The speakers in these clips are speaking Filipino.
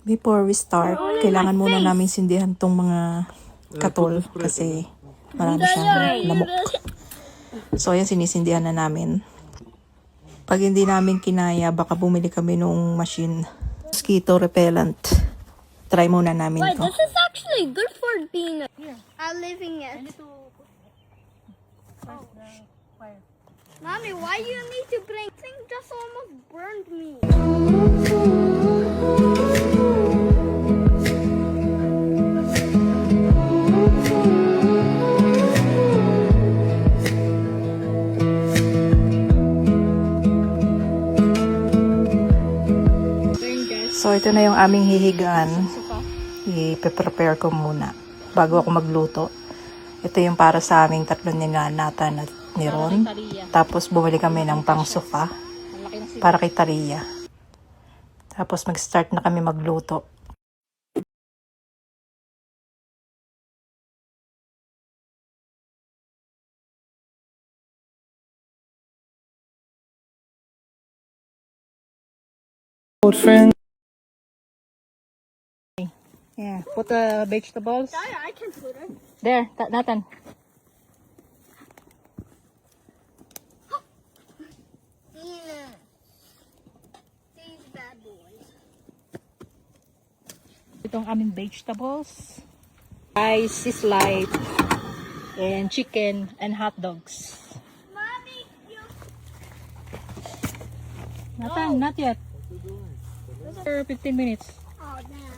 Before we start, kailangan muna namin sindihan tong mga katol kasi marami siyang lamok. So, ayan, sinisindihan na namin. Pag hindi namin kinaya, baka bumili kami nung machine. Mosquito repellent. Try muna namin Wait, to. this is actually good for being living it. Mommy, why you need to bring? Thing just almost burned me. So, ito na yung aming hihigaan. I-prepare ko muna bago ako magluto. Ito yung para sa aming tatlo ni Nathan at ni Ron. Tapos, bumili kami ng pang sofa para kay Taria. Tapos, mag-start na kami magluto. Old friend. Yeah, put the vegetables. I can put it. There, Nathan. These bad boys. Itong aming vegetables. Rice is light. And chicken and hot dogs. Mommy, you. Nathan, not yet. For 15 minutes. Oh damn.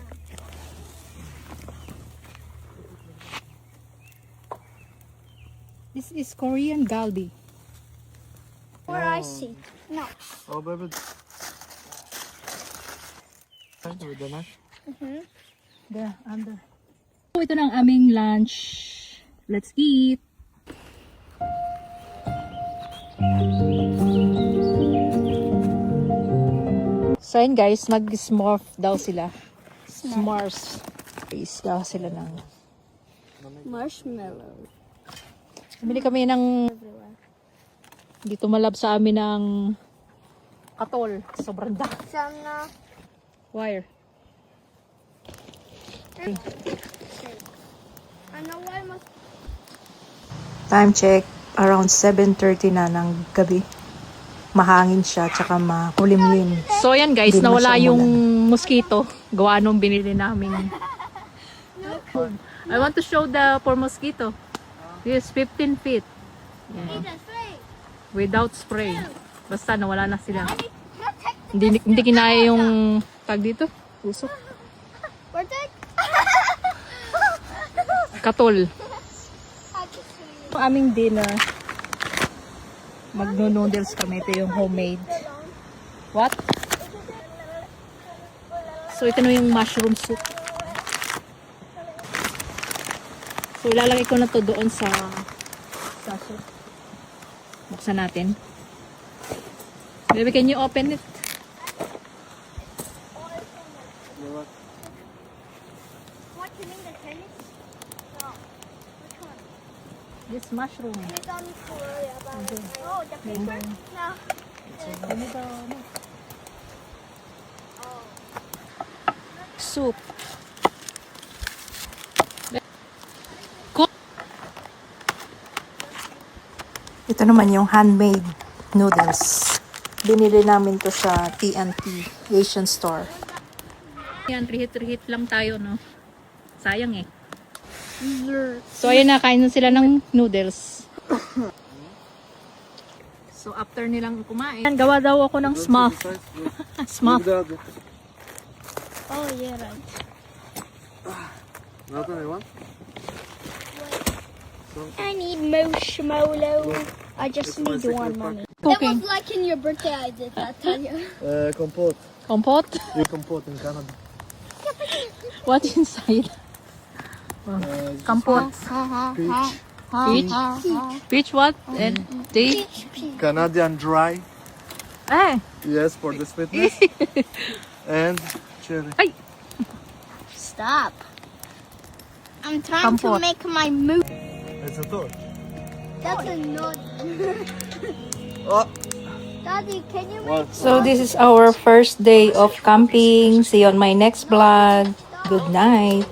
This is Korean galbi. Or I see. No. Oh, baby. With the knife. There, under. So, ito na ang aming lunch. Let's eat. So, yun guys, mag-smurf daw sila. S'mores. Is daw sila ng... Marshmallow. Bumili kami ng... Dito malab sa amin ng... katol. Sobrang dami. Sana. Wire. I know why must. Time check. Around 7:30 na ng gabi. Mahangin siya, tsaka makulimlim. So yan guys, Hindi nawala naman siya yung umulan. mosquito. Gawa nung binili namin. I want to show the for mosquito. This 15 feet. Yeah. Without spray. Basta nawala na sila. Hindi kinaya yung tag dito. Usok. Katol. Ang aming dinner. Magno-noodles kami. Ito yung homemade. What? So, ito na yung mushroom soup. So, ilalagay ko na to doon sa soup. Buksan natin. Baby, can you open it? What you mean the tennis? No. Which one? This mushroom. It's on the floor. Oh, the paper? No. Soup. Ito naman yung handmade noodles. Binili namin to sa TNT Asian store. Yan, reheat lang tayo, no? Sayang eh. So, ayun na, kain na sila ng noodles. So, after nilang kumain, gawa daw ako ng smuff. Smuff. Oh, yeah, right. Nathan, you want? I need marshmallow. I just It's my need one, secret mommy. Cooking. That was like in your birthday I did that, tell you. Compot. Compot? You compot in Canada. What's inside? Compot. Peach. Peach? Peach what? And tea? Canadian dry. Eh. Yes, for the sweetness. And cherry. Stop. I'm trying Compot. to make my move. It's a torch. That's a nut. Oh, Daddy, can you What? So this is our first day of camping. See you on my next vlog. Good night.